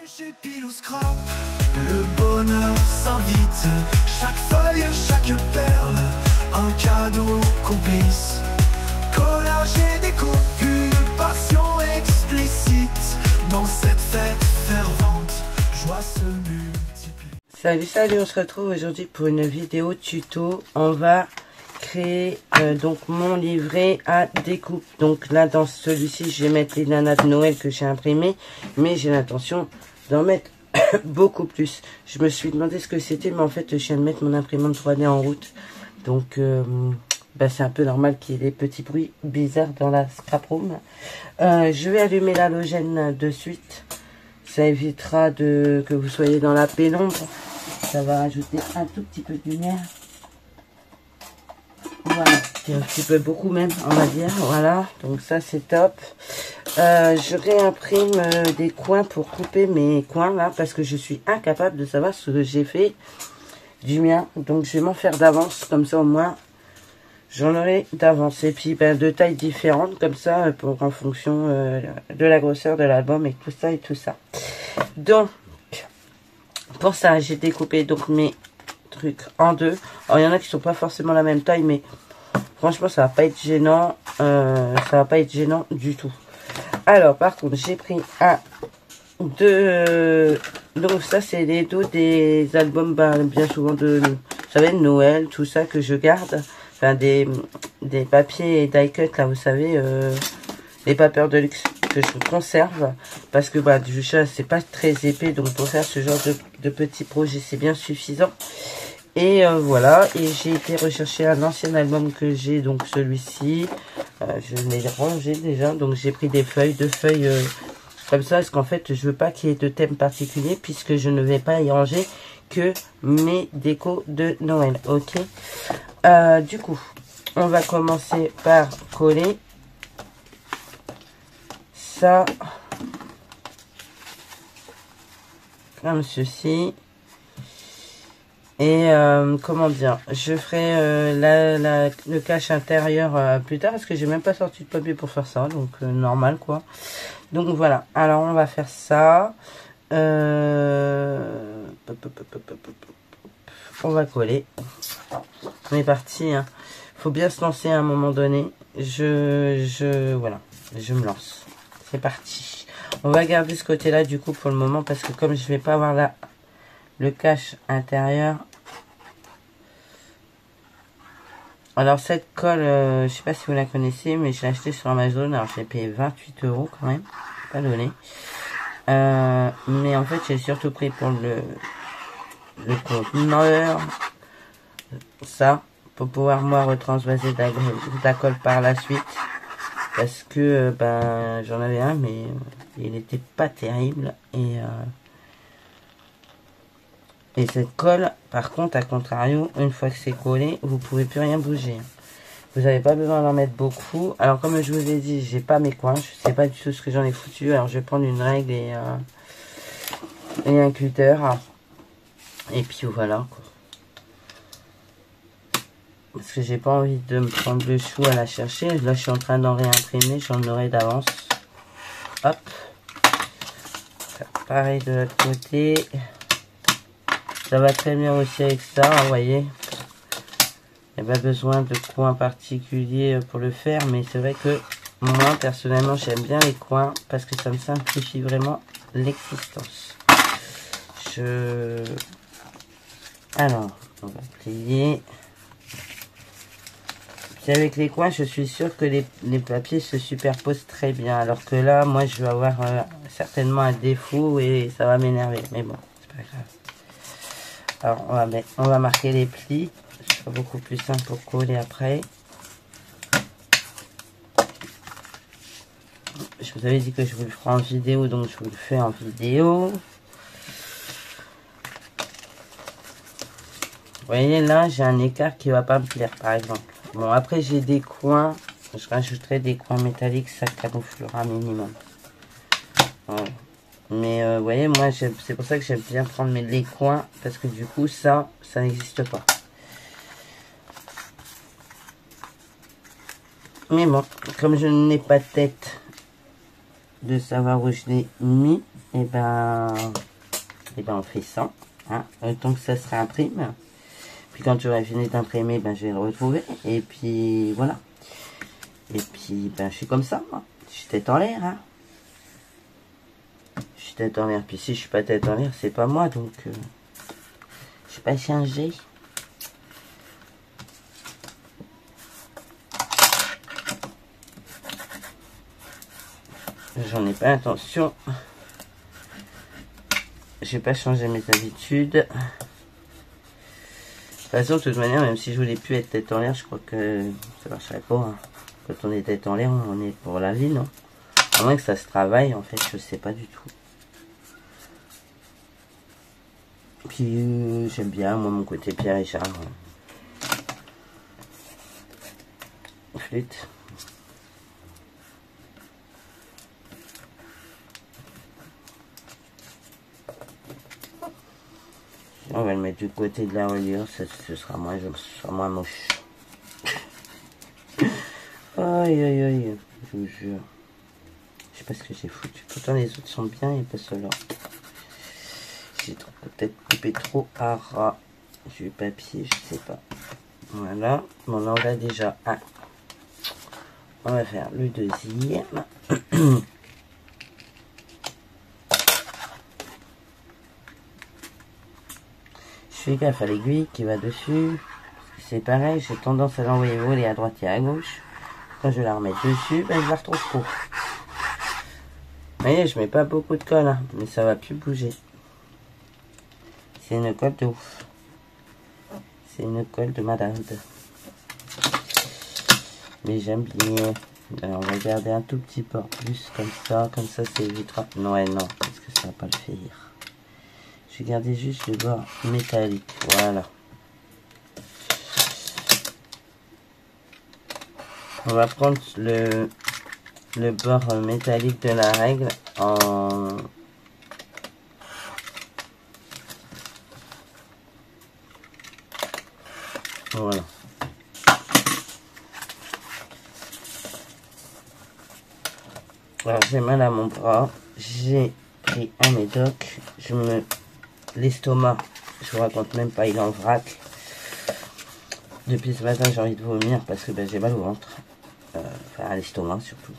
Chez Pilou Scrap, le bonheur s'invite. Chaque feuille, chaque perle, un cadeau complice. Collage et déco, une passion explicite. Dans cette fête fervente, joie se multiplie. Salut, on se retrouve aujourd'hui pour une vidéo tuto. On va créer donc mon livret à découpe. Donc là, dans celui-ci, je vais mettre les nanas de Noël que j'ai imprimées, mais j'ai l'intention d'en mettre beaucoup plus. Je me suis demandé ce que c'était, mais en fait, je viens de mettre mon imprimante 3D en route. Donc, c'est un peu normal qu'il y ait des petits bruits bizarres dans la scrap room. Je vais allumer l'halogène de suite. Ça évitera que vous soyez dans la pénombre. Ça va rajouter un tout petit peu de lumière. Voilà, c'est un petit peu beaucoup même, on va dire. Voilà, donc ça c'est top. Je réimprime des coins pour couper mes coins là, parce que je suis incapable de savoir ce que j'ai fait du mien. Donc je vais m'en faire d'avance, comme ça au moins j'en aurai d'avance. Et puis de tailles différentes, comme ça, en fonction de la grosseur de l'album et tout ça. Donc, pour ça, j'ai découpé donc mes trucs en deux. Alors il y en a qui sont pas forcément la même taille, mais franchement ça va pas être gênant. Ça va pas être gênant du tout. Alors par contre j'ai pris donc ça c'est les dos des albums bien souvent de, vous savez, de Noël, tout ça que je garde. Enfin des papiers die cut là, vous savez, les papers de luxe que je conserve parce que du chat c'est pas très épais, donc pour faire ce genre de petits projets c'est bien suffisant. Et voilà, et j'ai été rechercher un ancien album que j'ai, donc celui-ci, je l'ai rangé déjà, donc j'ai pris deux feuilles comme ça, parce qu'en fait je veux pas qu'il y ait de thème particulier, puisque je ne vais pas y ranger que mes décos de Noël, ok. Du coup, on va commencer par coller ça, comme ceci. Et comment dire, je ferai le cache intérieur plus tard, parce que j'ai même pas sorti de papier pour faire ça, donc normal quoi. Donc voilà, alors on va faire ça. On va coller. On est parti, hein. Faut bien se lancer à un moment donné. Voilà, je me lance. C'est parti. On va garder ce côté-là du coup pour le moment, parce que comme je vais pas avoir le cache intérieur. Alors cette colle, je sais pas si vous la connaissez, mais je l'ai acheté sur Amazon. Alors j'ai payé 28 € quand même, pas donné. Mais en fait j'ai surtout pris pour le conteneur, ça, pour pouvoir moi retransvaser de la colle par la suite. Parce que j'en avais un, mais il n'était pas terrible. Et cette colle, par contre, à contrario, une fois que c'est collé, vous pouvez plus rien bouger. Vous n'avez pas besoin d'en mettre beaucoup. Alors, comme je vous ai dit, j'ai pas mes coins. Je sais pas du tout ce que j'en ai foutu. Alors, je vais prendre une règle et un cutter. Et puis, voilà, quoi. Parce que j'ai pas envie de me prendre le chou à la chercher. Là, je suis en train d'en réimprimer. J'en aurai d'avance. Hop. Pareil de l'autre côté. Ça va très bien aussi avec ça, vous voyez. Il n'y a pas besoin de coins particuliers pour le faire, mais c'est vrai que moi, personnellement, j'aime bien les coins parce que ça me simplifie vraiment l'existence. Alors, on va plier. Puis avec les coins, je suis sûre que les papiers se superposent très bien. Alors que là, moi, je vais avoir certainement un défaut et ça va m'énerver. Mais bon, c'est pas grave. Alors, on va marquer les plis. Ce sera beaucoup plus simple pour coller après. Je vous avais dit que je vous le ferai en vidéo, donc je vous le fais en vidéo. Vous voyez, là, j'ai un écart qui va pas me plaire, par exemple. Bon, après, j'ai des coins. Je rajouterai des coins métalliques, ça camouflera minimum. Voilà. Mais vous voyez, moi, c'est pour ça que j'aime bien prendre les coins, parce que du coup, ça n'existe pas. Mais bon, comme je n'ai pas de tête de savoir où je l'ai mis, et ben on fait ça. Hein, tant que ça se réimprime. Puis quand j'aurai fini d'imprimer, ben je vais le retrouver. Et puis voilà. Et puis ben je suis comme ça, moi. Je suis tête en l'air, hein. Je suis tête en l'air. Puis si je suis pas tête en l'air, c'est pas moi, donc je suis pas changé. J'en ai pas intention. J'ai pas changé mes habitudes. De toute façon, de toute manière, même si je voulais plus être tête en l'air, je crois que ça marcherait pas. Hein. Quand on est tête en l'air, on est pour la vie, non? À moins que ça se travaille, en fait, je sais pas du tout. Puis j'aime bien, moi, mon côté Pierre Richard. Flûte. On va le mettre du côté de la reliure, ce sera moins moche. Aïe aïe aïe, je vous jure. Je sais pas ce que j'ai foutu. Pourtant les autres sont bien et pas ceux-là. J'ai peut-être coupé trop à ras. J'ai eu papier, je sais pas. Voilà. Bon là on a déjà un. On va faire le deuxième. Je fais gaffe à l'aiguille qui va dessus. C'est pareil, j'ai tendance à l'envoyer voler à droite et à gauche. Quand je la remets dessus, ben je la retrouve trop. Vous voyez, je mets pas beaucoup de colle, hein, mais ça va plus bouger. C'est une colle de ouf. C'est une colle de malade. Mais j'aime bien. Alors, on va garder un tout petit peu plus comme ça c'est évitera. Non, ouais, non, parce que ça va pas le faire. Je vais garder juste le bord métallique. Voilà. On va prendre le bord métallique de la règle en... Voilà. Alors j'ai mal à mon bras. J'ai pris un médoc. L'estomac, je vous raconte même pas, il est en vrac. Depuis ce matin, j'ai envie de vomir parce que ben, j'ai mal au ventre. Enfin, à l'estomac surtout.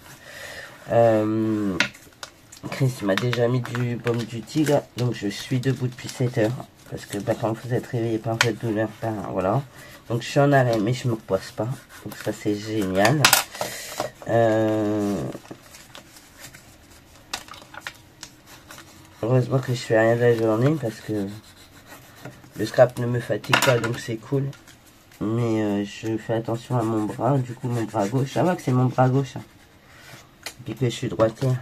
Chris m'a déjà mis du baume du tigre. Donc, je suis debout depuis 7 heures. Parce que ben, quand vous êtes réveillé par cette douleur, ben voilà. Donc, je suis en arrêt, mais je me repose pas. Donc, ça, c'est génial. Heureusement que je fais rien de la journée parce que le scrap ne me fatigue pas, donc c'est cool. Mais je fais attention à mon bras, du coup mon bras gauche. Ça va que c'est mon bras gauche. Hein. Puis que je suis droitière.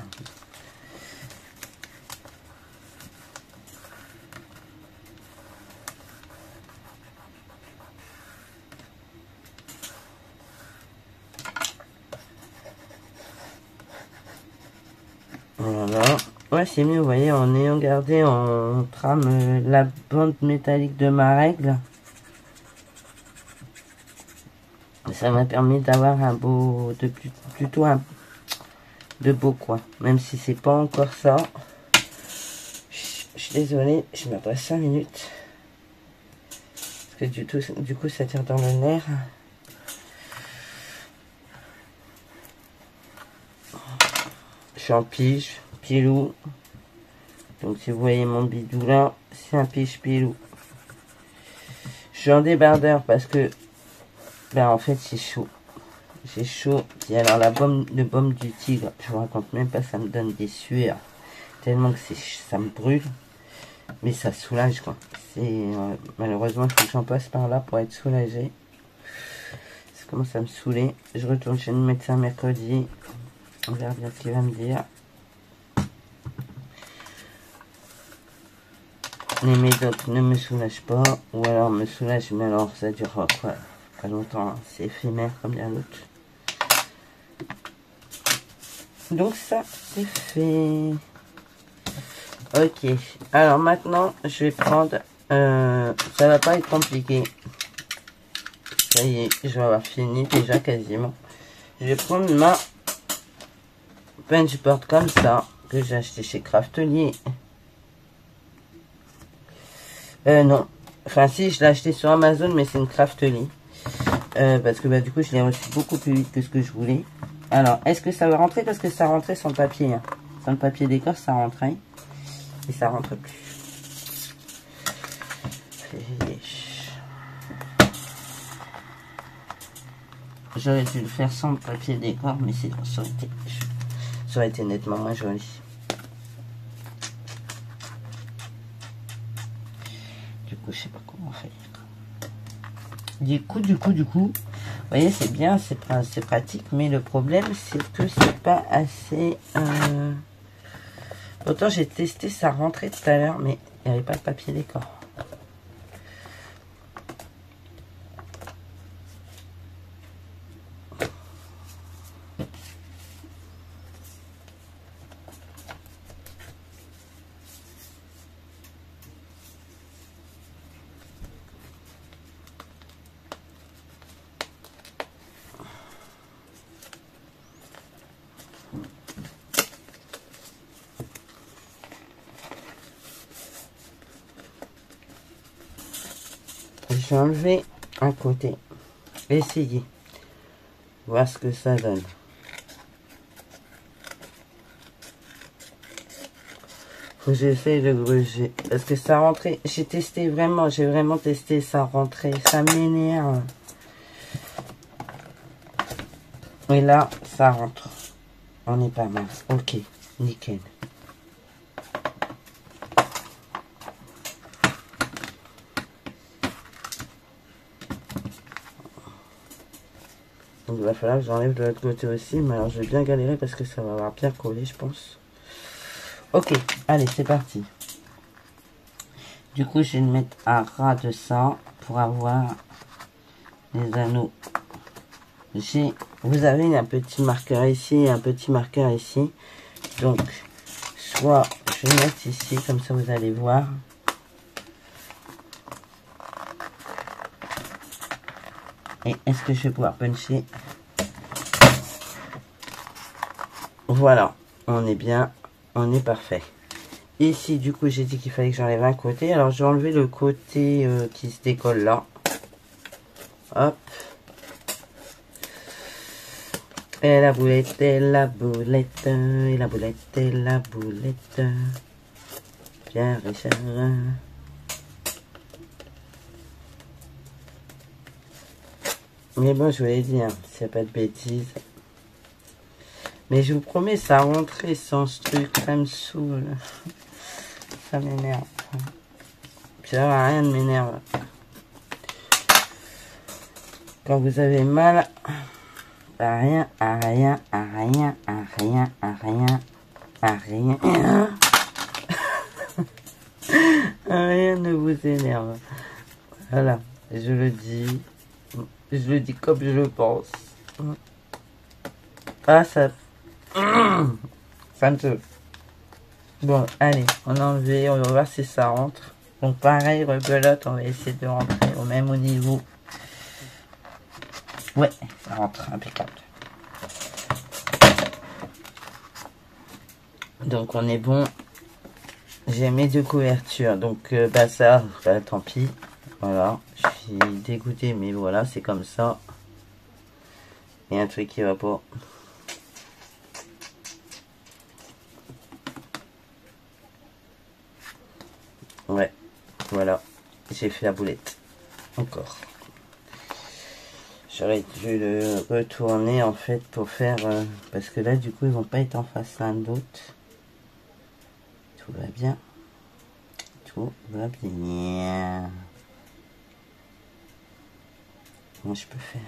Voilà. Ouais, c'est mieux, vous voyez, en ayant gardé en trame la bande métallique de ma règle. Ça m'a permis d'avoir un beau, plutôt un de beau coin. Même si c'est pas encore ça. Je suis désolée, je me passe 5 minutes. Parce que du coup, ça tire dans le nerf. Je suis en pige, pilou. Donc si vous voyez mon bidou là, c'est un pige pilou. Je suis en débardeur parce que, ben en fait c'est chaud. J'ai chaud. Et alors le baume du tigre, je vous raconte même pas, ça me donne des sueurs. Tellement que ça me brûle. Mais ça soulage quoi. Malheureusement, il faut que j'en passe par là pour être soulagé. Ça commence à me saouler. Je retourne chez le médecin mercredi. On verra bien ce qu'il va me dire. Les médocs ne me soulagent pas. Ou alors me soulagent, mais alors ça durera quoi, pas longtemps. Hein. C'est éphémère comme bien l'autre. Donc ça, c'est fait. Ok. Alors maintenant, je vais prendre... ça va pas être compliqué. Ça y est, je vais avoir fini déjà quasiment. Je vais prendre ma punch board comme ça, que j'ai acheté chez Craftelier. Non. Enfin, si, je l'ai acheté sur Amazon, mais c'est une Craftelier. Parce que du coup, je l'ai reçu beaucoup plus vite que ce que je voulais. Alors, est-ce que ça va rentrer? Parce que ça rentrait sans le papier. Hein. Sans le papier d'écorce, ça rentrait. Et ça rentre plus. J'aurais dû le faire sans le papier décor, mais ça aurait été nettement moins joli. Du coup, je sais pas comment faire. Du coup, vous voyez, c'est bien, c'est pratique, mais le problème, c'est que c'est pas assez... Autant j'ai testé, ça rentrait tout à l'heure, mais il n'y avait pas de papier décor. Je vais enlever un côté. Essayer. Voir ce que ça donne. Faut que j'essaye de gruger. Parce que ça rentrait. J'ai testé vraiment. J'ai vraiment testé. Ça rentrait. Ça m'énerve. Et là, ça rentre. On est pas mal. Ok. Nickel. Donc il va falloir que j'enlève de l'autre côté aussi. Mais alors je vais bien galérer parce que ça va avoir bien collé, je pense. Ok, allez, c'est parti. Du coup, je vais me mettre à ras de ça pour avoir les anneaux. Vous avez un petit marqueur ici et un petit marqueur ici. Donc, soit je vais mettre ici, comme ça vous allez voir. Et est-ce que je vais pouvoir puncher? Voilà, on est bien, on est parfait. Ici, du coup, j'ai dit qu'il fallait que j'enlève un côté. Alors, je vais enlever le côté qui se décolle là. Hop. Et la boulette, et la boulette, et la boulette, et la boulette. Pierre Richard. Mais bon, je vous l'ai dit, hein, s'il n'y a pas de bêtises. Mais je vous promets, ça a rentré sans ce truc, ça me saoule. Ça m'énerve. Puis là, rien ne m'énerve. Quand vous avez mal à rien, à rien, à rien, à rien, à rien, à rien. Rien ne vous énerve. Voilà, je le dis. Je le dis comme je le pense. Ah, ça me saoule. Bon, allez, on a enlevé, on va voir si ça rentre. Donc pareil, rebelote, on va essayer de rentrer au même niveau. Ouais, ça rentre, impeccable. Donc on est bon. J'ai mes deux couvertures, donc ça, tant pis. Voilà, je suis dégoûté, mais voilà, c'est comme ça. Il y a un truc qui va pas. Ouais, voilà, j'ai fait la boulette. Encore. J'aurais dû le retourner en fait pour faire... parce que là, du coup, ils vont pas être en face l'un de l'autre. Tout va bien. Tout va bien. Comment je peux faire?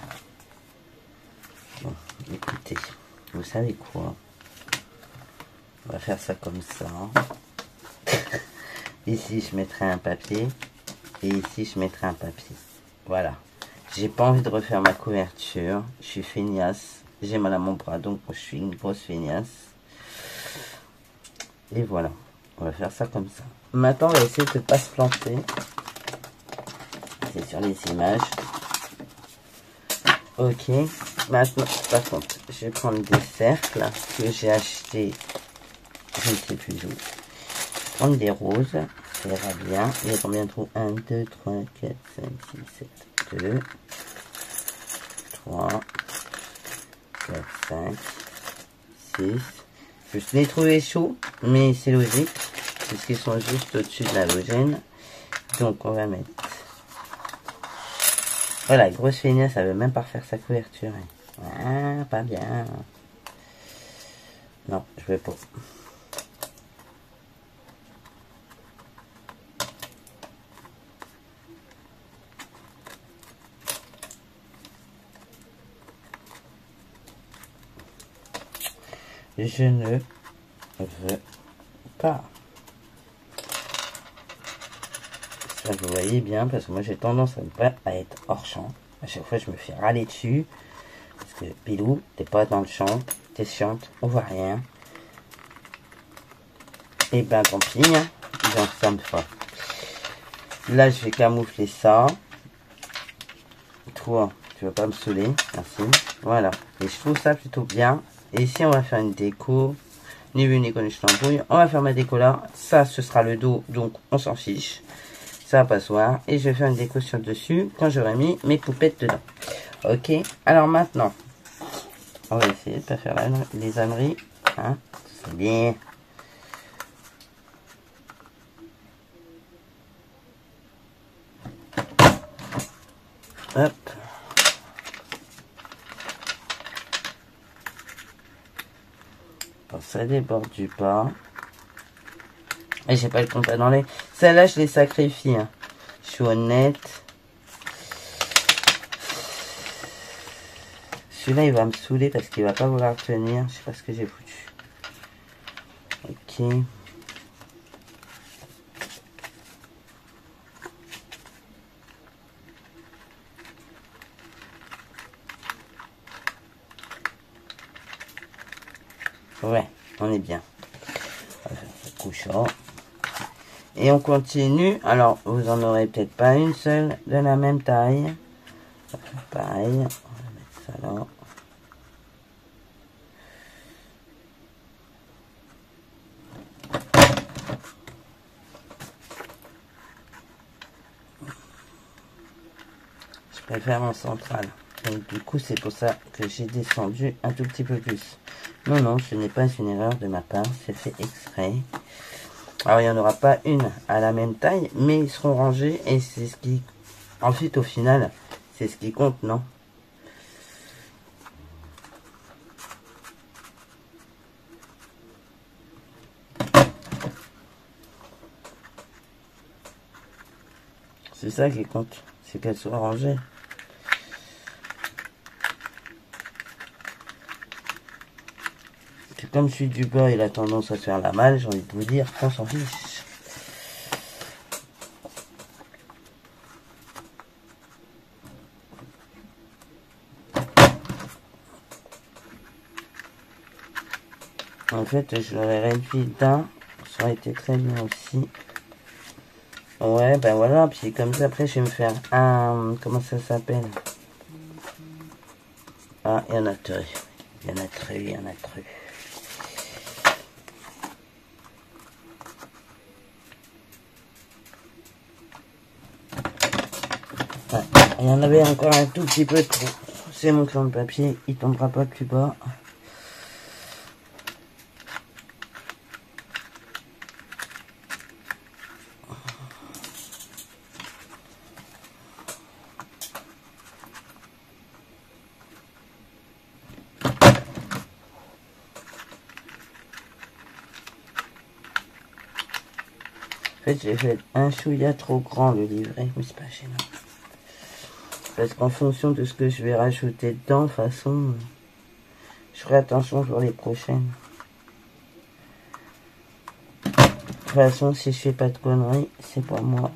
Bon, écoutez, vous savez quoi? On va faire ça comme ça. Ici, je mettrai un papier. Et ici, je mettrai un papier. Voilà. J'ai pas envie de refaire ma couverture. Je suis feignasse. J'ai mal à mon bras, donc je suis une grosse feignasse. Et voilà. On va faire ça comme ça. Maintenant, on va essayer de ne pas se planter. C'est sur les images. Ok. Maintenant, par contre, je vais prendre des cercles que j'ai achetés je ne sais plus où. Prendre des roses, ça ira bien. Il y a combien de trous? 1, 2, 3, 4, 5, 6, 7, 2, 3, 4, 5, 6. Je les trouvais chauds, mais c'est logique, puisqu'ils sont juste au-dessus de l'halogène. Donc on va mettre... Voilà, grosse feignasse, ça veut même pas refaire sa couverture. Ah, pas bien. Non, je vais pas. Je ne veux pas. Ça, vous voyez bien, parce que moi j'ai tendance à ne pas être hors champ. À chaque fois, je me fais râler dessus. Parce que, Pilou, t'es pas dans le champ, t'es chiante, on voit rien. Et ben, tant pis, hein. Donc, ça me fera. Là, je vais camoufler ça. Toi, tu vas pas me saouler, merci. Voilà. Et je trouve ça plutôt bien. Et ici, on va faire une déco. Ni vu ni connu, je t'embrouille. On va faire ma déco là. Ça, ce sera le dos, donc on s'en fiche. Ça va pas se voir. Et je vais faire une déco sur le dessus quand j'aurai mis mes poupettes dedans. Ok. Alors maintenant, on va essayer de pas faire les âneries. Hein, c'est bien. Hop. Bon, ça déborde du pas. Et j'ai pas le compte à dans les... Celle-là, je les sacrifie. Hein. Je suis honnête. Celui-là, il va me saouler parce qu'il va pas vouloir tenir. Je sais pas ce que j'ai foutu. Ok. Ouais, on est bien. On va faire ce couchant. Et on continue. Alors, vous en aurez peut-être pas une seule de la même taille. On va faire pareil. On va mettre ça là. Je préfère en centrale. Donc, du coup, c'est pour ça que j'ai descendu un tout petit peu plus. Non, non, ce n'est pas une erreur de ma part. C'est fait exprès. Alors, il n'y en aura pas une à la même taille, mais ils seront rangés et c'est ce qui... Ensuite, au final, c'est ce qui compte, non? C'est ça qui compte, c'est qu'elles soient rangées. C'est comme celui du bas, il a tendance à se faire la malle, j'ai envie de vous dire qu'on s'en fiche. En fait, je l'aurais réduit d'un, ça aurait été très bien aussi. Ouais, ben voilà, puis comme ça, après, je vais me faire un... Comment ça s'appelle? Ah, il y en a très. Il y en a très, il y en a très. Ouais, il y en avait encore un tout petit peu trop. C'est mon crayon de papier, il tombera pas plus bas. En fait, j'ai fait un chouïa trop grand le livret, mais c'est pas gênant. Parce qu'en fonction de ce que je vais rajouter dedans, de toute façon, je ferai attention pour les prochaines. De toute façon, si je fais pas de conneries, c'est pas moi.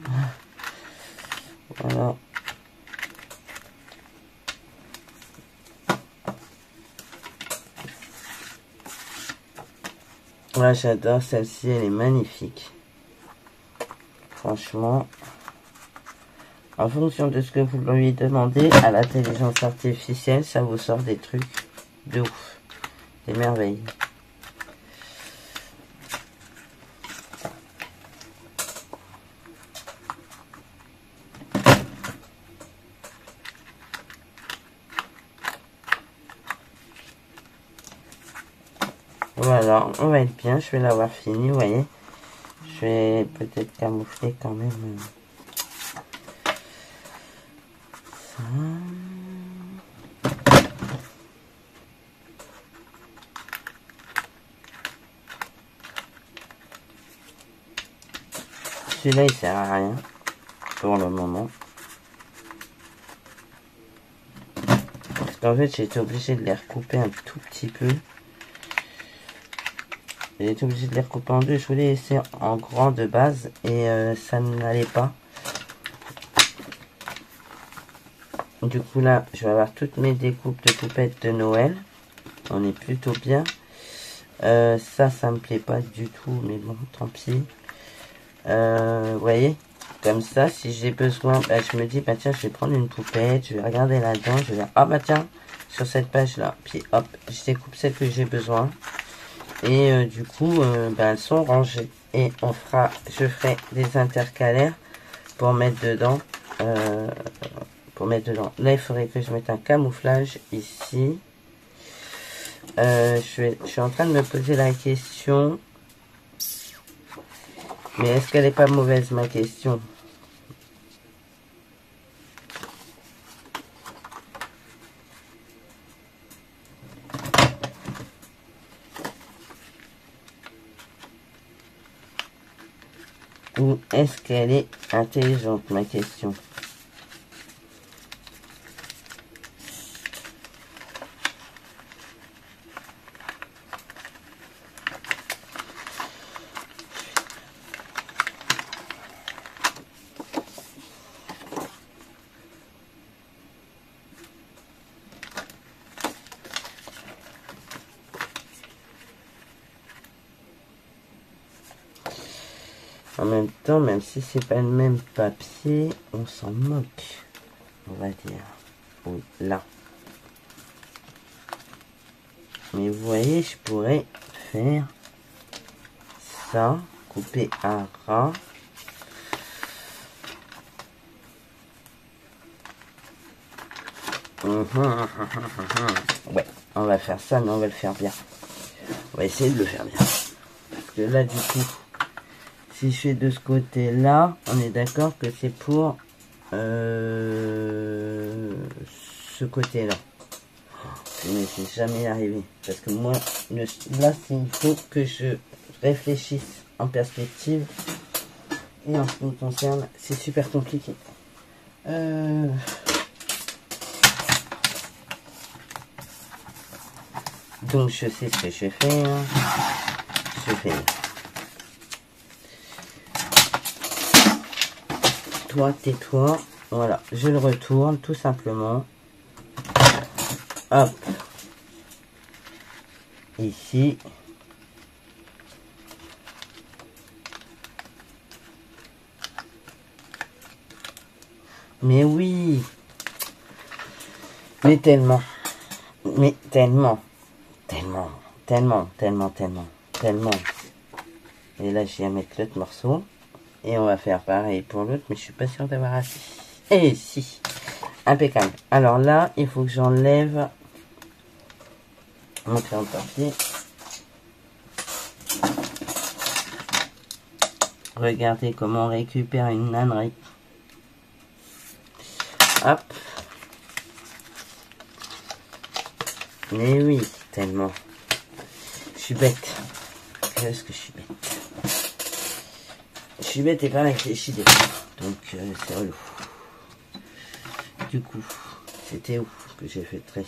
Voilà. Ouais, j'adore celle-ci, elle est magnifique. Franchement, en fonction de ce que vous lui demandez à l'intelligence artificielle, ça vous sort des trucs de ouf. Des merveilles. Voilà, on va être bien. Je vais l'avoir fini, vous voyez. Je vais peut-être camoufler quand même ça. Celui-là, il sert à rien pour le moment. Parce qu'en fait, j'ai été obligé de les recouper un tout petit peu. J'ai été obligé de les recouper en deux. Je voulais laisser en grand de base et ça n'allait pas. Du coup, là, je vais avoir toutes mes découpes de poupettes de Noël. On est plutôt bien. Ça me plaît pas du tout, mais bon, tant pis. Vous voyez, comme ça, si j'ai besoin, bah, je me dis, bah tiens, je vais prendre une poupette, je vais regarder là-dedans, je vais dire, ah bah tiens, sur cette page-là, puis hop, je découpe celle que j'ai besoin. Et du coup, bah, elles sont rangées. Et je ferai des intercalaires pour mettre dedans. Là, il faudrait que je mette un camouflage ici. Je suis en train de me poser la question. Mais est-ce qu'elle n'est pas mauvaise, ma question? Ou est-ce qu'elle est intelligente, ma question? En même temps, même si c'est pas le même papier, on s'en moque, on va dire. Oh, là. Mais vous voyez, je pourrais faire ça, couper à ras. Ouais, on va faire ça, mais on va le faire bien. On va essayer de le faire bien. Parce que là, du coup, si je fais de ce côté-là, on est d'accord que c'est pour ce côté-là. Je ne suis jamais arrivé. Parce que moi, là, il faut que je réfléchisse en perspective. Et en ce qui me concerne, c'est super compliqué. Donc, je sais ce que je vais faire. Je fais... Toi, tais-toi. Voilà, je le retourne tout simplement. Hop. Ici. Mais oui. Mais tellement. Mais tellement. Tellement. Tellement, tellement, tellement. Tellement. Et là, je viens mettre l'autre morceau. Et on va faire pareil pour l'autre, mais je suis pas sûre d'avoir assez. Et si, impeccable. Alors là, il faut que j'enlève mon crayon de papier. Regardez comment on récupère une ânerie. Hop. Mais oui, tellement. Je suis bête. Qu'est-ce que je suis bête. Je suis bête et pas réfléchi des fois. Donc c'est relou. Du coup, c'était où que j'ai fait le trait?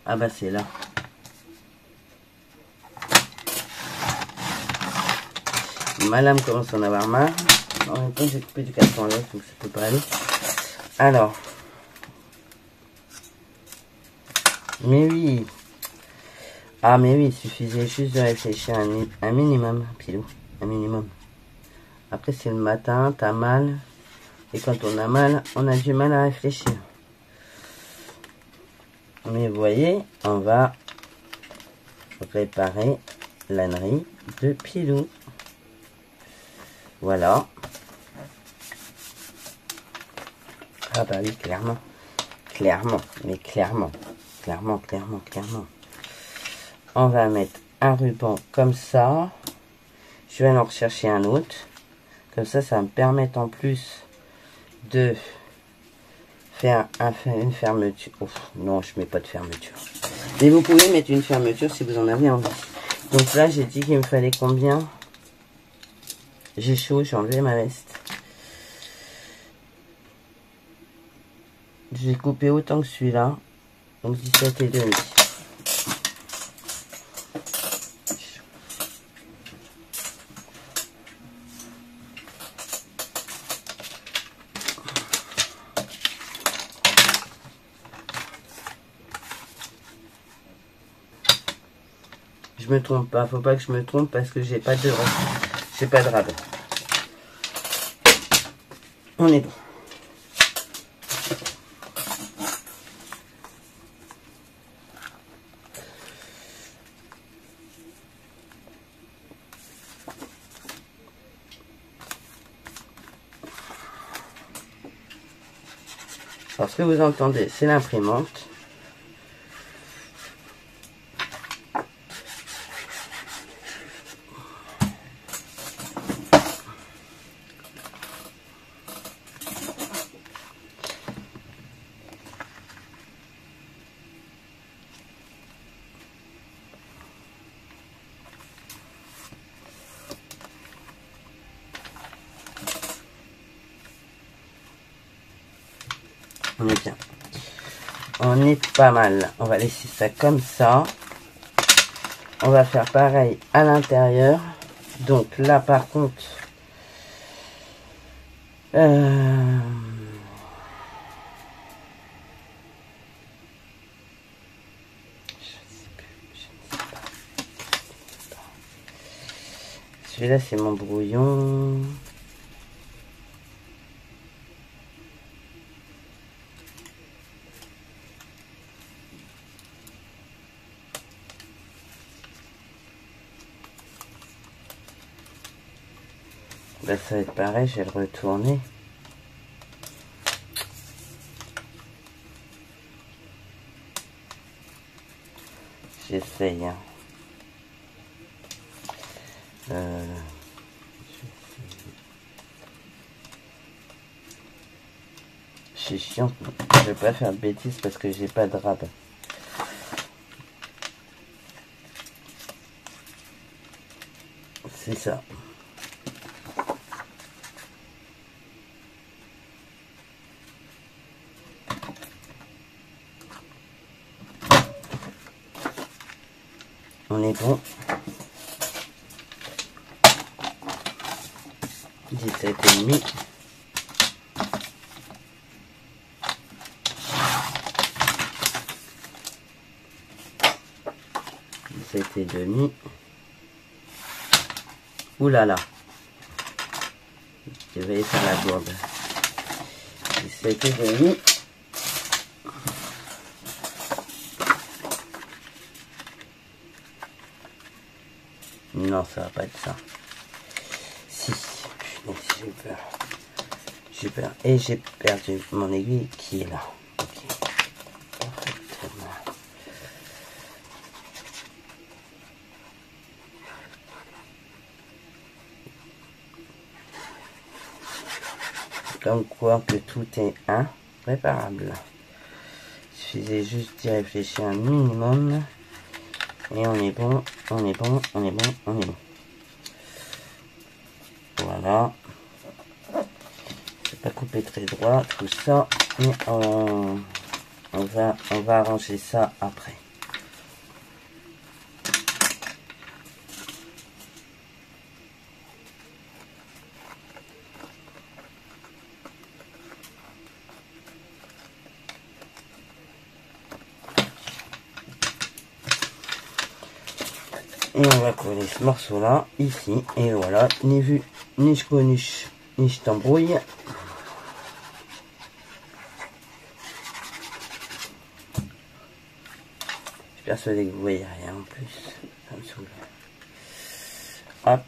Ah bah c'est là. Ma lame commence à en avoir marre. En même temps, j'ai coupé du carton à l'œuf, donc ça peut pas aller. Alors. Mais oui. Ah mais oui, il suffisait juste de réfléchir un minimum, Pilou. Un minimum. Après c'est le matin, t'as mal. Et quand on a mal, on a du mal à réfléchir. Mais vous voyez, on va réparer l'ânerie de Pilou. Voilà. Ah bah oui, clairement. Clairement, mais clairement. Clairement. On va mettre un ruban comme ça. Je vais en rechercher un autre. Comme ça, ça va me permettre en plus de faire une fermeture. Oh, non, je mets pas de fermeture. Mais vous pouvez mettre une fermeture si vous en avez envie. Donc là, j'ai dit qu'il me fallait combien? J'ai chaud, j'ai enlevé ma veste. J'ai coupé autant que celui-là. Donc 17 et demi. Je me trompe pas, faut pas que je me trompe parce que j'ai pas de rabais. On est bon. Alors ce que vous entendez, c'est l'imprimante. On est bien. On est pas mal. On va laisser ça comme ça. On va faire pareil à l'intérieur. Donc là, par contre, je sais pas. Celui-là, c'est mon brouillon. Là, ça va être pareil, je vais le retourner. J'essaye. Hein. C'est chiant. Je vais pas faire de bêtises parce que j'ai pas de rab. C'est ça. On est bon. 17 et demi. Et demi. Ouh là là. Je vais faire la gourde. 17 et demi. Non, ça va pas être ça. Si. J'ai peur. J'ai peur. Et j'ai perdu mon aiguille qui est là. Ok. Parfaitement. Comme quoi que tout est réparable. Il suffisait juste d'y réfléchir un minimum. Et on est bon, on est bon, on est bon, on est bon. Voilà. Je vais pas couper très droit tout ça, mais on va arranger ça après. Et on va coller ce morceau là, ici, et voilà, ni vu, ni je connu, ni je t'embrouille. Je suis persuadé que vous voyez rien en plus, ça me saoule. Hop,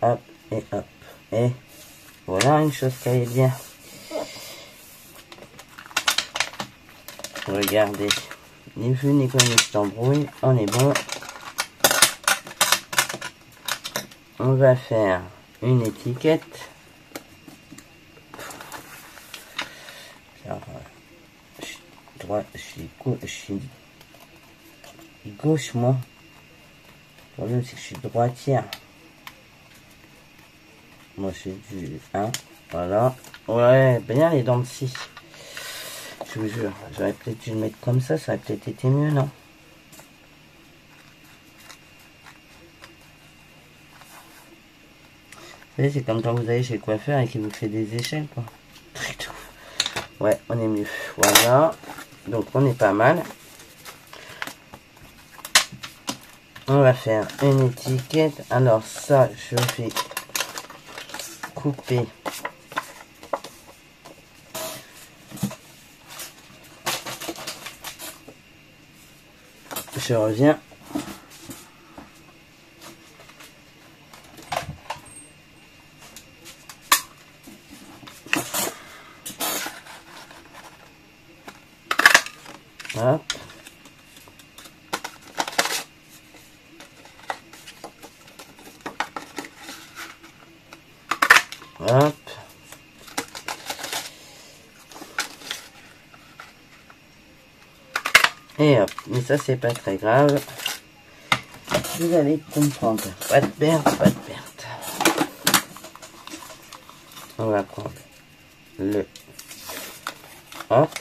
hop, et hop. Et voilà une chose qui est bien. Regardez, ni vu ni connu cette embrouille, on est bon. On va faire une étiquette. Alors, je suis droit, je suis gauche moi. Le problème c'est que je suis droitière. Moi c'est du 1. Voilà. Ouais, bien les dents de scie. Je vous jure, j'aurais peut-être dû le mettre comme ça aurait peut-être été mieux, non? Vous savez, c'est comme quand vous allez chez le coiffeur et qu'il vous fait des échelles, quoi. Ouais, on est mieux. Voilà. Donc, on est pas mal. On va faire une étiquette. Alors, ça, je vais couper. Je reviens. Hop. Hop. Et hop. Mais ça, c'est pas très grave. Vous allez comprendre. Pas de perte, pas de perte. On va prendre le... Hop.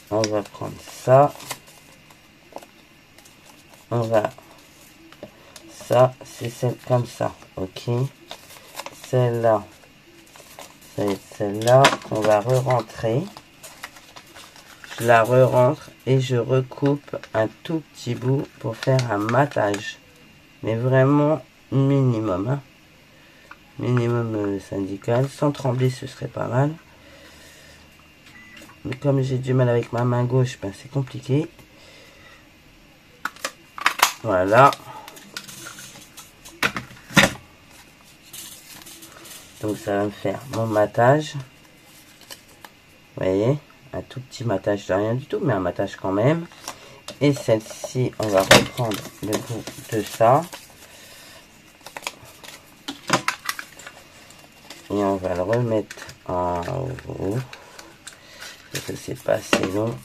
On va prendre ça. On va... Ça, c'est celle comme ça. Ok. Celle-là. C'est celle-là qu'on va re-rentrer. Je la re-rentre et je recoupe un tout petit bout pour faire un matage. Mais vraiment minimum. Hein. Minimum syndical. Sans trembler, ce serait pas mal. Mais comme j'ai du mal avec ma main gauche, ben c'est compliqué. Voilà. Donc ça va me faire mon matage. Vous voyez, un tout petit matage de rien du tout, mais un matage quand même. Et celle-ci, on va reprendre le bout de ça. Et on va le remettre en haut. Parce que c'est pas assez long.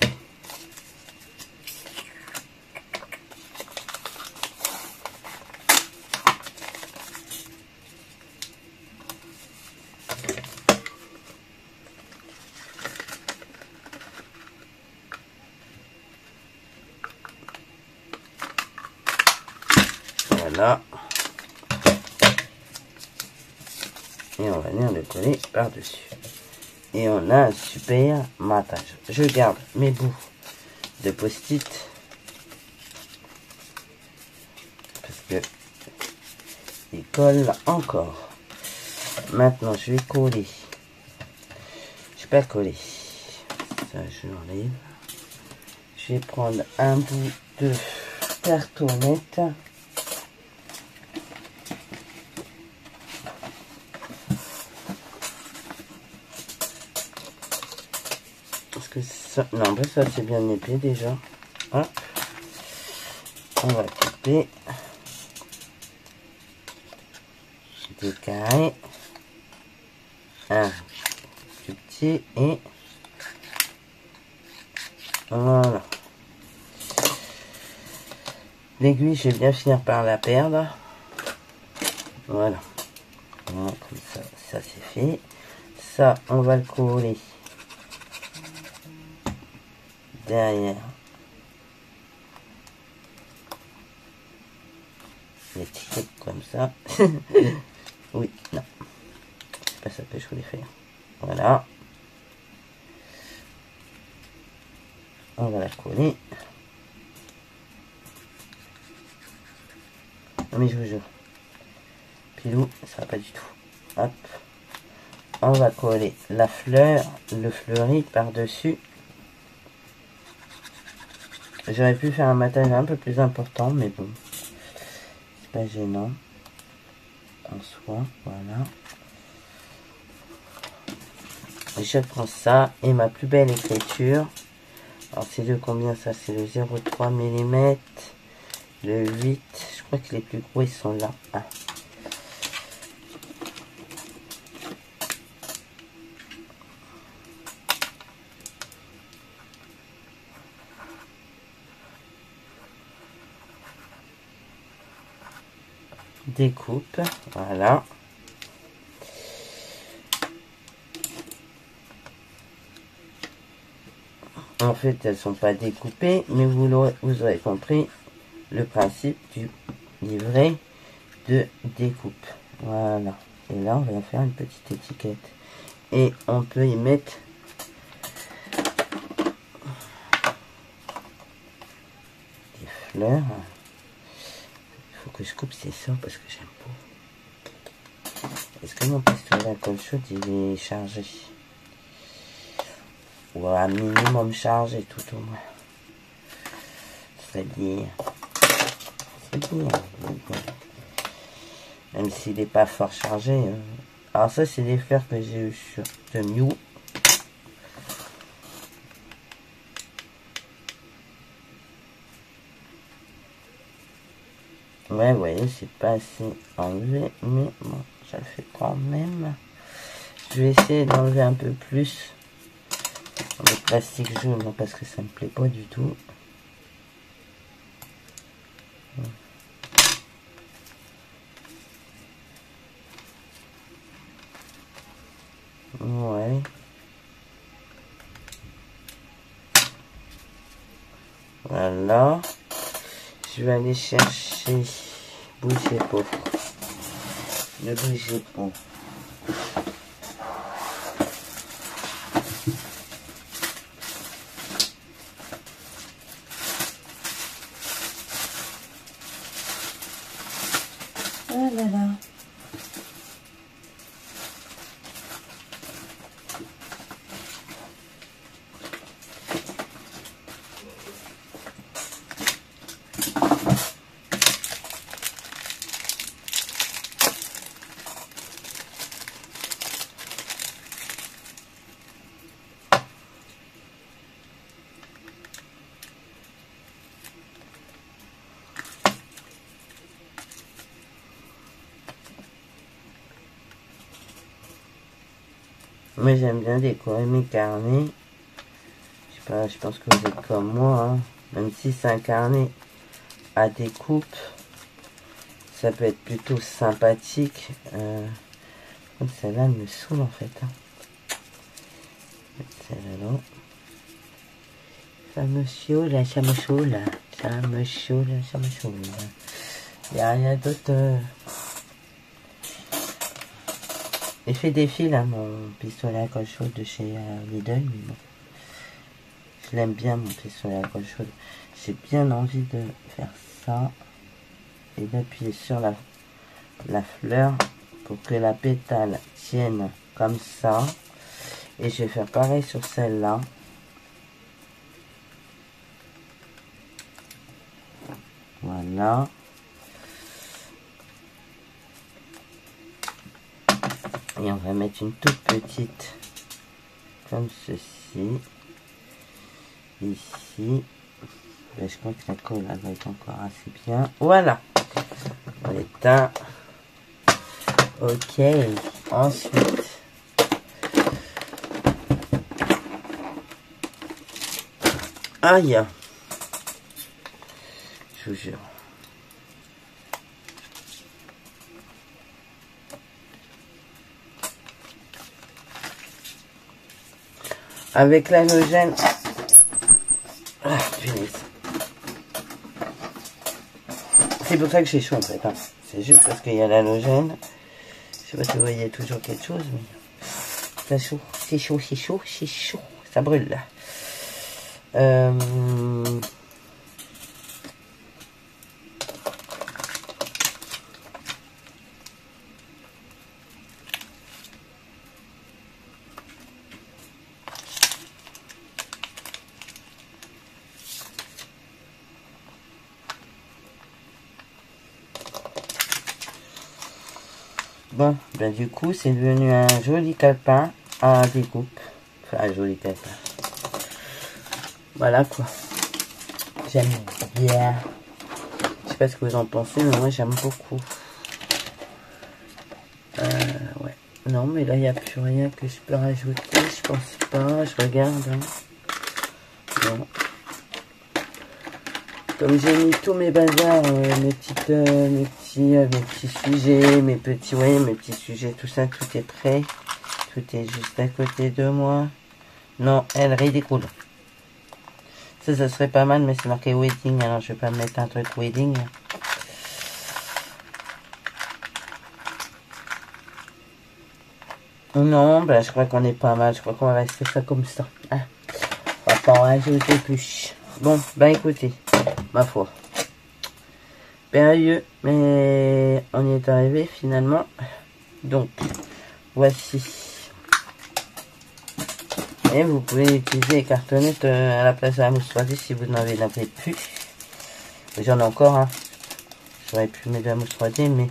Voilà. Et on va venir le coller par-dessus. Et on a un super matage. Je garde mes bouts de post-it. Parce que il colle encore. Maintenant, je vais coller. Je vais pas coller. Ça, je l'enlève. Je vais prendre un bout de cartonnette. Parce que ça, non, ben ça c'est bien épais déjà. Hop. On va couper des carrés. Un plus petit et voilà. L'aiguille, je vais bien finir par la perdre. Voilà. Voilà, comme ça, ça c'est fait. Ça, on va le coller derrière l'étiquette comme ça. Oui, non. C'est pas ça que je voulais faire. Voilà. On va la coller. Non mais je vous jure. Pilou, ça va pas du tout. Hop. On va coller la fleur, le fleuri par-dessus. J'aurais pu faire un matage un peu plus important, mais bon. C'est pas gênant. En soi, voilà. je prends ça et ma plus belle écriture. Alors c'est de combien ça? C'est le 0,3 mm, le 8, je crois que les plus gros ils sont là. Ah. Découpe, voilà. En fait, elles sont pas découpées, mais vous aurez compris le principe du livret de découpe. Voilà. Et là, on va faire une petite étiquette. Et on peut y mettre des fleurs. Il faut que je coupe ces sorts parce que j'aime pas. Est-ce que mon pistolet à colle chaude, il est chargé? Ou un minimum chargé tout au moins. C'est-à-dire, c'est bien. Même s'il n'est pas fort chargé. Alors ça, c'est des fleurs que j'ai eu sur The Mew. Ouais, vous voyez, c'est pas assez enlevé, mais bon, ça le fait quand même. Je vais essayer d'enlever un peu plus le plastique jaune parce que ça me plaît pas du tout. Ouais. Voilà. Je vais aller chercher. Bougez pas. Ne bougez pas. Ah là là. Moi j'aime bien décorer mes carnets. Je sais pas, je pense que vous êtes comme moi, hein. Même si c'est un carnet à découpe, ça peut être plutôt sympathique. Celle-là elle me saoule en fait. Hein. Celle-là, non. Ça me saoule, ça me saoule, ça me saoule, ça me saoule. Il n'y a rien d'autre. J'ai fait des fils à mon pistolet à colle chaude de chez Lidl, mais bon. Je l'aime bien mon pistolet à colle chaude. J'ai bien envie de faire ça et d'appuyer sur la fleur pour que la pétale tienne comme ça. Et je vais faire pareil sur celle-là. Voilà. Et on va mettre une toute petite comme ceci. Ici. Ben, je crois que la colle elle va être encore assez bien. Voilà. On éteint. Ok. Ensuite. Aïe. Je vous jure. Avec l'halogène. Ah, punaise. C'est pour ça que j'ai chaud en fait. Hein. C'est juste parce qu'il y a l'halogène. Je sais pas si vous voyez toujours quelque chose, mais c'est chaud. C'est chaud, c'est chaud, c'est chaud. Ça brûle là. Bon, ben du coup, c'est devenu un joli calepin à découpe. Enfin, un joli cadenas. Voilà quoi. J'aime bien. Je sais pas ce que vous en pensez, mais moi j'aime beaucoup. Ouais. Non, mais là il n'y a plus rien que je peux rajouter. Je pense pas. Je regarde. Hein. Non. Comme j'ai mis tous mes bazars, mes petits sujets, mes petits sujets, tout ça, tout est prêt. Tout est juste à côté de moi. Non, elle ridicule. Ça serait pas mal, mais c'est marqué wedding, alors je vais pas mettre un truc wedding. Non, ben je crois qu'on est pas mal, je crois qu'on va rester ça comme ça. Hein. On va pas en rajouter plus. Bon, ben écoutez, ma foi. Périlleux, mais on y est arrivé finalement. Donc, voici. Et vous pouvez utiliser les cartonnettes à la place de la mousse 3D si vous n'en avez plus. J'en ai encore, hein. J'aurais pu mettre de la mousse 3D, mais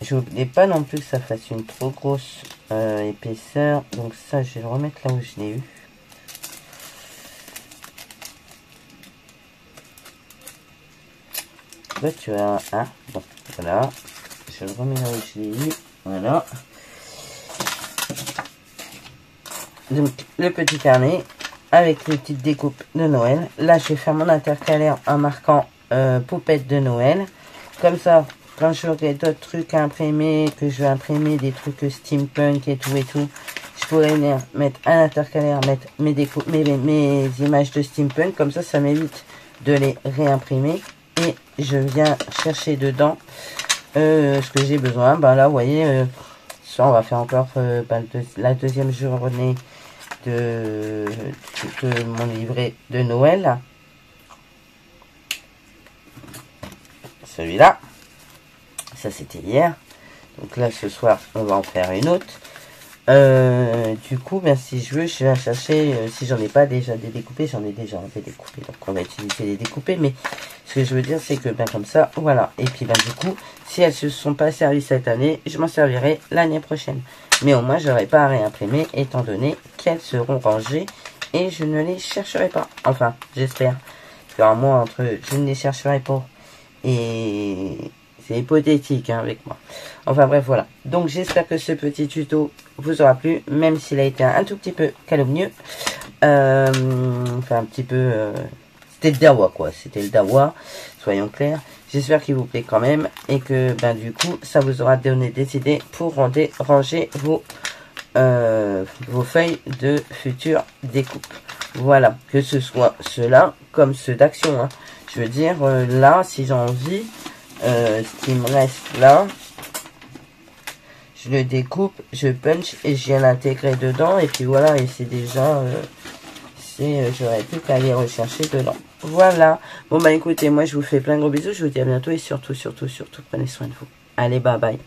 je voulais pas non plus que ça fasse une trop grosse épaisseur. Donc ça, je vais le remettre là où je l'ai eu. Là, tu as un. Bon, voilà. Je le remets là où je l'ai eu. Voilà. Donc, le petit carnet avec les petites découpes de Noël. Là, je vais faire mon intercalaire en marquant poupette de Noël. Comme ça, quand j'aurai d'autres trucs à imprimer, que je vais imprimer des trucs steampunk et tout, je pourrais venir mettre un intercalaire, mettre mes images de steampunk. Comme ça m'évite de les réimprimer. Et je viens chercher dedans ce que j'ai besoin. Ben là, vous voyez, ça, on va faire encore la deuxième journée de mon livret de Noël. Celui-là. Ça, c'était hier. Donc là, ce soir, on va en faire une autre. Du coup, ben, si je veux, je vais chercher, si j'en ai pas déjà des découpés, j'en ai déjà des découpés. Donc, on va utiliser les découpés. Mais ce que je veux dire, c'est que, ben, comme ça, voilà. Et puis, ben, du coup, si elles se sont pas servies cette année, je m'en servirai l'année prochaine. Mais au moins, j'aurai pas à réimprimer, étant donné qu'elles seront rangées et je ne les chercherai pas. Enfin, j'espère. Car moi, je ne les chercherai pas. Et c'est hypothétique, hein, avec moi. Enfin, bref, voilà. Donc, j'espère que ce petit tuto vous aura plu, même s'il a été un tout petit peu calomnieux. Enfin, un petit peu... c'était le dawa, quoi. C'était le dawa, soyons clairs. J'espère qu'il vous plaît quand même et que, ben, du coup, ça vous aura donné des idées pour ranger vos feuilles de futures découpes. Voilà, que ce soit ceux-là comme ceux d'action. Hein. Je veux dire, là, si j'ai envie, ce qui me reste là, je le découpe, je punch et je viens l'intégrer dedans. Et puis voilà, et c'est déjà... j'aurais plus qu'à aller rechercher dedans. Voilà. Bon, bah écoutez, moi je vous fais plein de gros bisous. Je vous dis à bientôt et surtout, prenez soin de vous. Allez, bye bye.